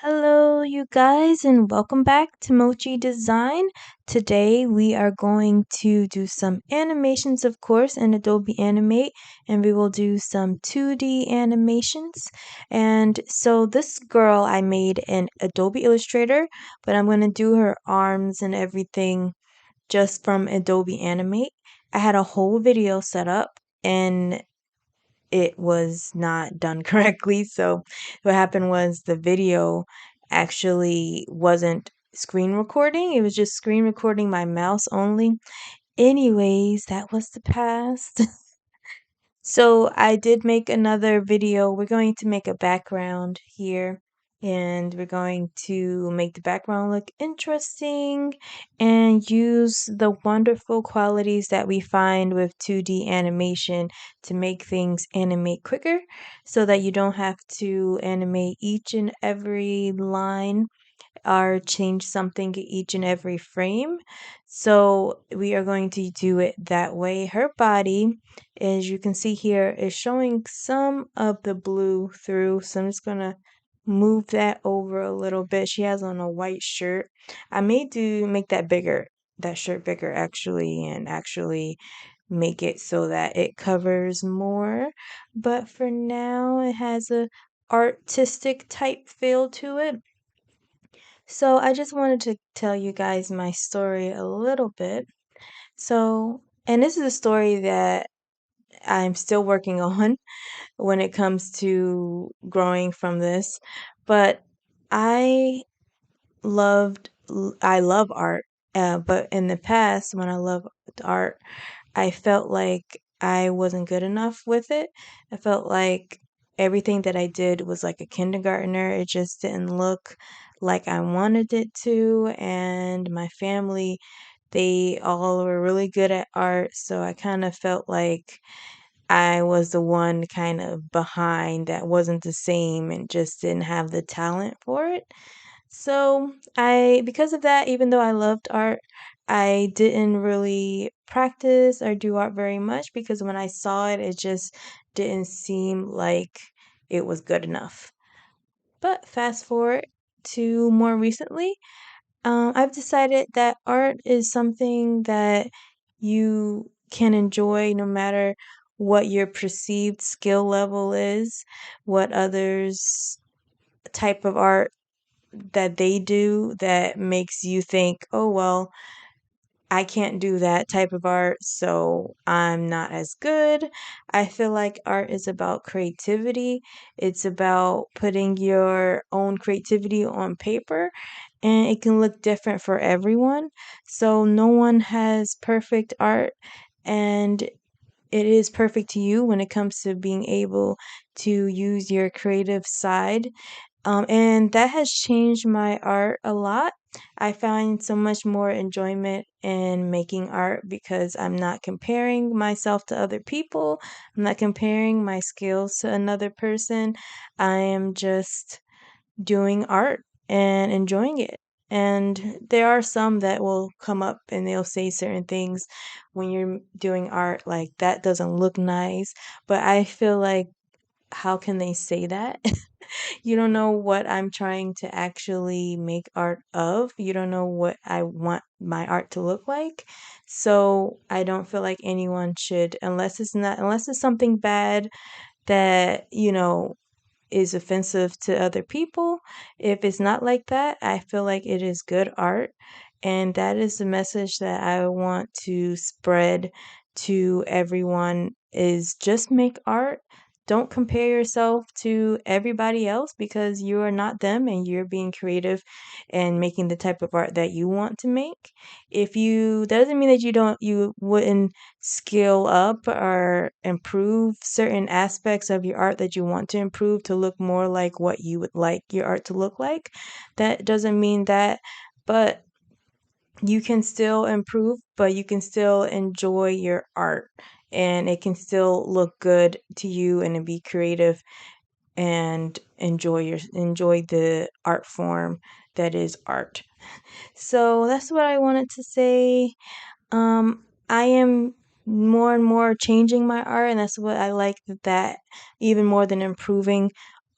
Hello, you guys, and welcome back to Mochi Design. Today we are going to do some animations, of course, in Adobe Animate, and we will do some 2D animations. And so this girl I made in Adobe Illustrator, but I'm going to do her arms and everything just from Adobe Animate. I had a whole video set up, and it was not done correctly. So what happened was the video actually wasn't screen recording. It was just screen recording my mouse only. Anyways, that was the past. So I did make another video. We're going to make a background here and we're going to make the background look interesting and use the wonderful qualities that we find with 2D animation to make things animate quicker so that you don't have to animate each and every line or change something each and every frame. So we are going to do it that way. Her body, as you can see here, is showing some of the blue through. So I'm just gonna move that over a little bit. She has on a white shirt. I may make that bigger, that shirt bigger actually, and actually make it so that it covers more. But for now, it has a artistic type feel to it. So I just wanted to tell you guys my story a little bit. And this is a story that I'm still working on when it comes to growing from this, but I I love art. But in the past, when I loved art, I felt like I wasn't good enough with it. I felt like everything that I did was like a kindergartner. It just didn't look like I wanted it to. And my family, they all were really good at art. So I kind of felt like I was the one kind of behind that wasn't the same and just didn't have the talent for it. So because of that, even though I loved art, I didn't really practice or do art very much because when I saw it, it just didn't seem like it was good enough. But fast forward to more recently, I've decided that art is something that you can enjoy no matter what your perceived skill level is, what others type of art that they do that makes you think, oh, well, I can't do that type of art, so I'm not as good. I feel like art is about creativity. It's about putting your own creativity on paper, and it can look different for everyone. So no one has perfect art, and it is perfect to you when it comes to being able to use your creative side, and that has changed my art a lot. I find so much more enjoyment in making art because I'm not comparing myself to other people. I'm not comparing my skills to another person. I am just doing art and enjoying it. And there are some that will come up and they'll say certain things when you're doing art, like that doesn't look nice. But I feel like, how can they say that? You don't know what I'm trying to actually make art of. You don't know what I want my art to look like. So I don't feel like anyone should, unless it's something bad that, is offensive to other people. If it's not like that, I feel like it is good art. And that is the message that I want to spread to everyone is just make art. Don't compare yourself to everybody else because you are not them and you're being creative and making the type of art that you want to make. If you doesn't mean that you wouldn't scale up or improve certain aspects of your art that you want to improve to look more like what you would like your art to look like. That doesn't mean that, but you can still improve, but you can still enjoy your art and it can still look good to you and be creative and enjoy the art form that is art. So that's what I wanted to say. I am more and more changing my art, and that's what I like, that even more than improving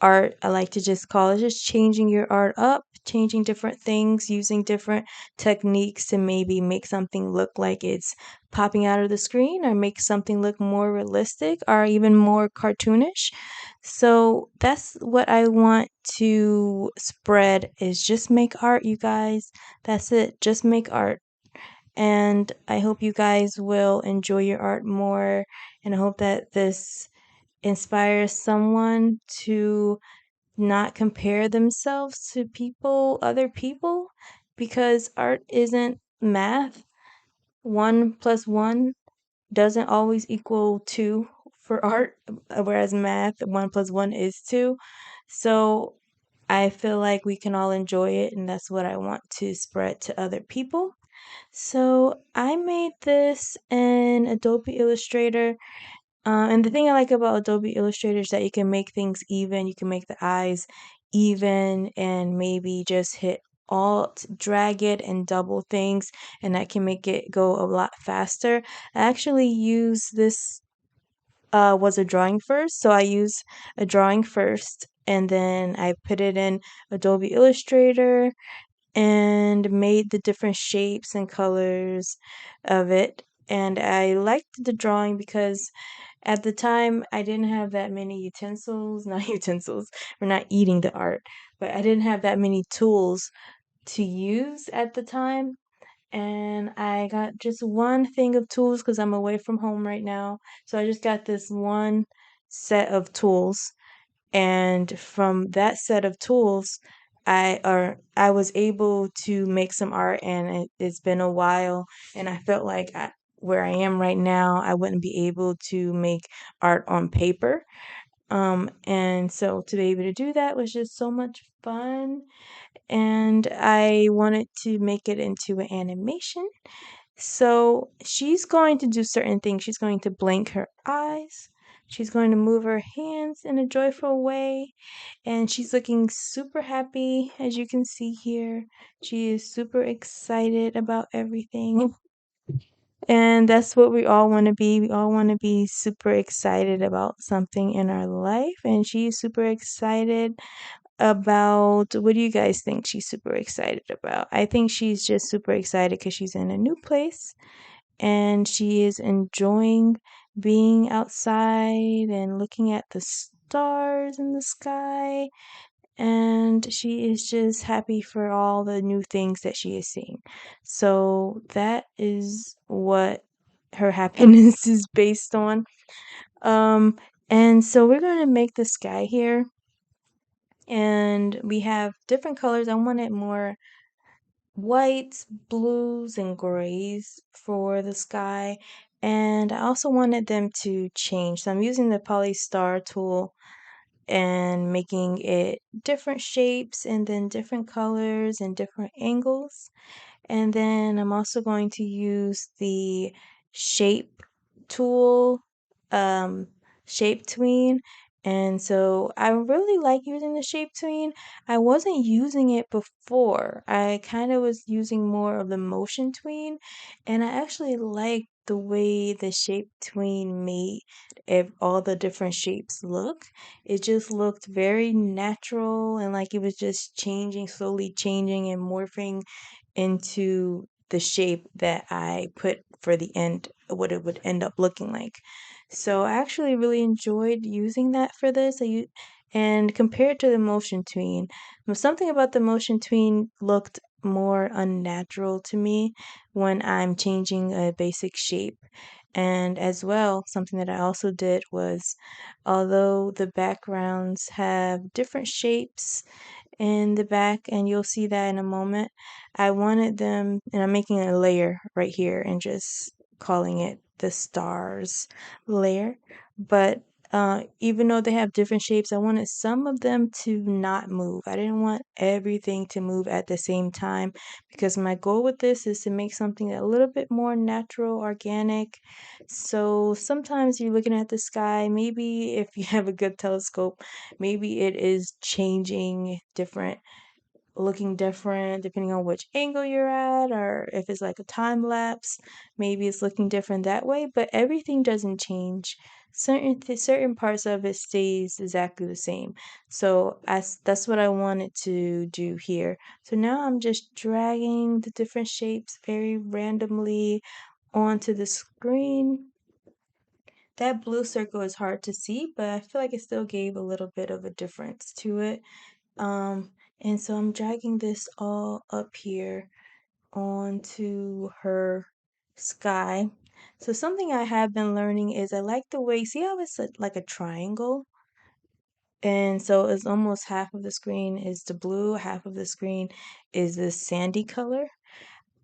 art, I like to just call it just changing your art up, changing different things, using different techniques to maybe make something look like it's popping out of the screen or make something look more realistic or even more cartoonish. So that's what I want to spread is just make art, you guys. That's it. Just make art. And I hope you guys will enjoy your art more. And I hope that this inspires someone to not compare themselves to other people, because art isn't math. One plus one doesn't always equal two for art, whereas math, one plus one is two. So I feel like we can all enjoy it, and that's what I want to spread to other people. So I made this in Adobe Illustrator. And the thing I like about Adobe Illustrator is that you can make things even. You can make the eyes even and maybe just hit Alt, drag it, and double things, and that can make it go a lot faster. I actually use this was a drawing first, so I use a drawing first, and then I put it in Adobe Illustrator and made the different shapes and colors of it. And I liked the drawing because at the time I didn't have that many utensils, not utensils, we're not eating the art, but I didn't have that many tools to use at the time. And I got just one thing of tools because I'm away from home right now. So I just got this one set of tools, and from that set of tools I was able to make some art, and it's been a while, and I felt like where I am right now I wouldn't be able to make art on paper. And so to be able to do that was just so much fun, and I wanted to make it into an animation. So she's going to do certain things. She's going to blink her eyes. She's going to move her hands in a joyful way. And she's looking super happy, as you can see here. She is super excited about everything. And that's what we all want to be. We all want to be super excited about something in our life. And she's super excited about, what do you guys think she's super excited about? I think she's just super excited because she's in a new place and she is enjoying being outside and looking at the stars in the sky. And she is just happy for all the new things that she is seeing. So that is what her happiness is based on. Um, and so we're going to make the sky here. And we have different colors. I want it more whites, blues, and grays for the sky. And I also wanted them to change. So I'm using the Polystar tool and making it different shapes and then different colors and different angles. And then I'm also going to use the shape tool, um, shape tween. And so I really like using the shape tween. I wasn't using it before. I kind of was using more of the motion tween, and I actually liked the way the shape tween made all the different shapes look. It just looked very natural and like it was just changing, slowly changing and morphing into the shape that I put for the end, what it would end up looking like. So I actually really enjoyed using that for this. And compared to the motion tween, something about the motion tween looked more unnatural to me when I'm changing a basic shape. And as well, something that I also did was, although the backgrounds have different shapes in the back, and you'll see that in a moment. I wanted them, and I'm making a layer right here and just calling it the stars layer. But even though they have different shapes, I wanted some of them to not move. I didn't want everything to move at the same time because my goal with this is to make something a little bit more natural, organic. So sometimes you're looking at the sky, maybe if you have a good telescope, maybe it is changing different looking different depending on which angle you're at, or if it's like a time lapse, maybe it's looking different that way, but everything doesn't change. Certain parts of it stays exactly the same. So that's what I wanted to do here. So now I'm just dragging the different shapes very randomly onto the screen. That blue circle is hard to see, but I feel like it still gave a little bit of a difference to it. Um, and so I'm dragging this all up here onto her sky. So something I have been learning is I like the way, see how it's like a triangle? And so it's almost half of the screen is the blue, half of the screen is the sandy color.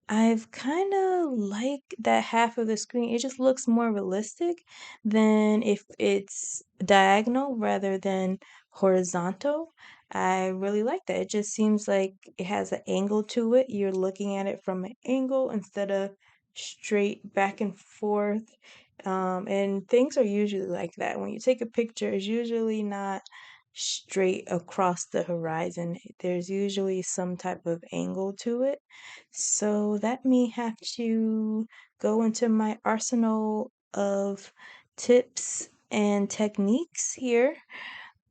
I've kind of like that half of the screen. It just looks more realistic than if it's diagonal rather than horizontal. I really like that. It just seems like it has an angle to it. You're looking at it from an angle instead of straight back and forth. And things are usually like that. When you take a picture, it's usually not straight across the horizon. There's usually some type of angle to it. So that may have to go into my arsenal of tips and techniques here,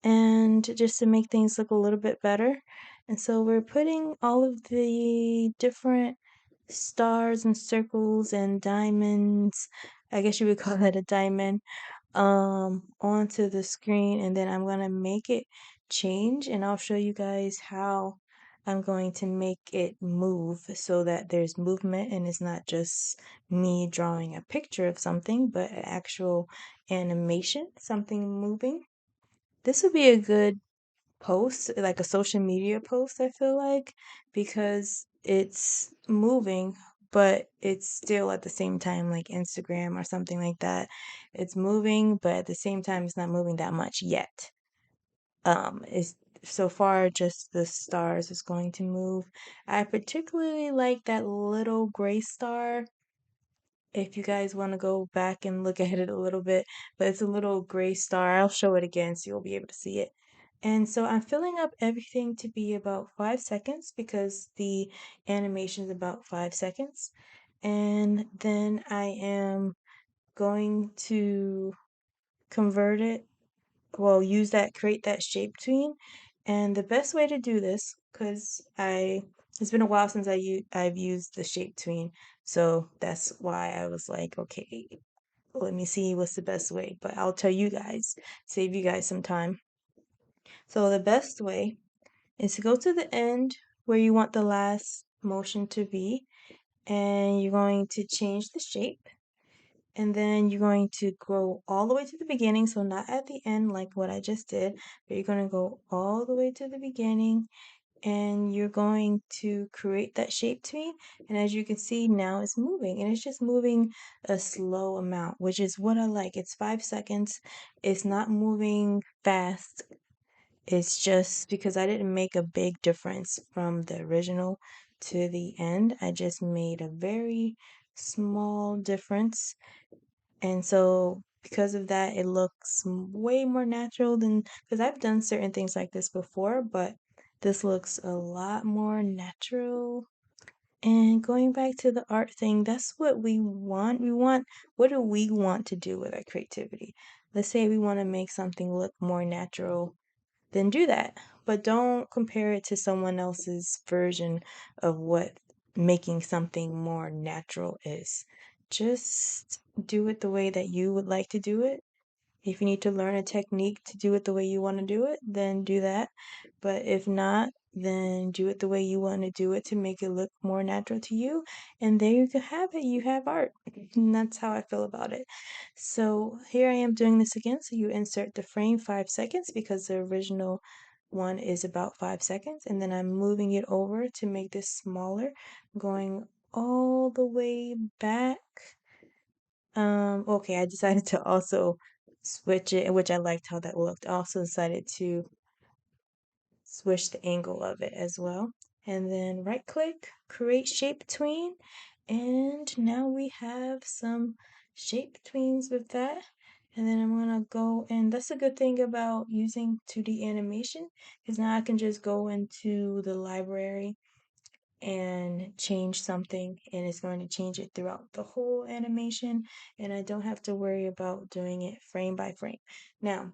and just to make things look a little bit better. And so we're putting all of the different stars and circles and diamonds, I guess you would call that a diamond, onto the screen, and then I'm going to make it change, and I'll show you guys how I'm going to make it move so that there's movement and it's not just me drawing a picture of something, but an actual animation, something moving. This would be a good post, like a social media post, I feel like, because it's moving, but it's still at the same time like Instagram or something like that. It's moving, but at the same time, it's not moving that much yet. It's so far just the stars is going to move. I particularly like that little gray star. If you guys want to go back and look at it a little bit, but it's a little gray star. I'll show it again so you'll be able to see it. And so I'm filling up everything to be about 5 seconds because the animation is about 5 seconds. And then I am going to convert it, well, use that, create that shape tween. And the best way to do this, because it's been a while since I've used the shape tween, so that's why I was like, okay, let me see what's the best way. But I'll tell you guys, save you guys some time. So the best way is to go to the end where you want the last motion to be, and you're going to change the shape. And then you're going to go all the way to the beginning, so not at the end like what I just did, but you're going to go all the way to the beginning, and you're going to create that shape tween. And as you can see, now it's moving, and it's just moving a slow amount, which is what I like. It's 5 seconds. It's not moving fast. It's just because I didn't make a big difference from the original to the end. I just made a very small difference, and so because of that, it looks way more natural than, because I've done certain things like this before, but this looks a lot more natural. And going back to the art thing, that's what we want. What do we want to do with our creativity? Let's say we want to make something look more natural, then do that. But don't compare it to someone else's version of what making something more natural is. Just do it the way that you would like to do it. If you need to learn a technique to do it the way you want to do it, then do that. But if not, then do it the way you want to do it to make it look more natural to you. And there you can have it. You have art. And that's how I feel about it. So here I am doing this again. So you insert the frame 5 seconds because the original one is about 5 seconds. And then I'm moving it over to make this smaller, going all the way back. Okay, I decided to also switch it, which I liked how that looked. I also decided to switch the angle of it as well. And then right click, create shape tween. And now we have some shape tweens with that. And then I'm gonna go, and that's a good thing about using 2D animation, because now I can just go into the library and change something, and it's going to change it throughout the whole animation, and I don't have to worry about doing it frame by frame. Now,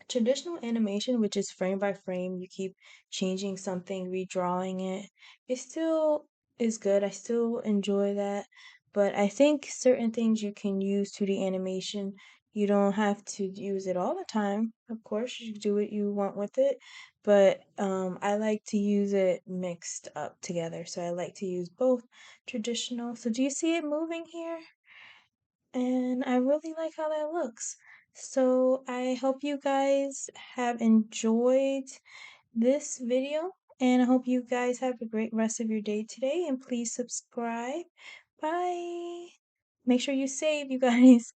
traditional animation, which is frame by frame, you keep changing something, redrawing it, it still is good. I still enjoy that. But I think certain things you can use 2D animation. You don't have to use it all the time. Of course, you do what you want with it. But I like to use it mixed up together. So I like to use both traditional. So do you see it moving here? And I really like how that looks. So I hope you guys have enjoyed this video, and I hope you guys have a great rest of your day today, and please subscribe. Bye. Make sure you save, you guys.